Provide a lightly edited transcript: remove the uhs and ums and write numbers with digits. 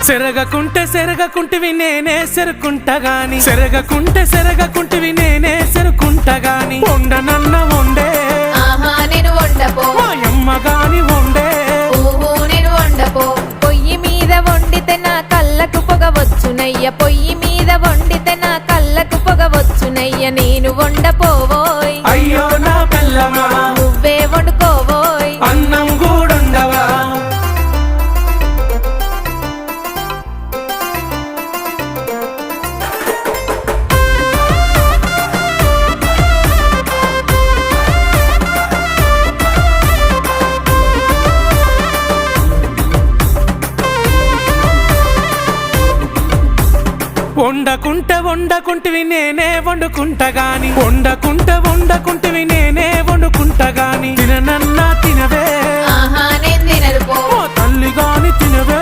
సెరగకుంటివి నేనే సెరుకుంటగాని సెరగకుంటివి నేనే సెరుకుంటగాని వండనన్న వండే ఆహా నేను వండపో మాయమ్మ గాని వండే ఊహు నేను వండపో పొయ్యి మీద వండితే నా కళ్ళకు పొగ వచ్చునయ్య పొయ్యి మీద వండితే నా కళ్ళకు పొగ వచ్చునయ్య నేను వండపోవోయ్ అయ్యో నా పిల్లమా నువ్వే వండుకోవోయ్ అన్నం కూడుండవా వండకుంటివి నేనే వండుకుంటగాని వండకుంటివి నేనే వండుకుంటగాని తిననన్నా తినవే ఆహా నేను తినరు పో తల్లి గాని తినవే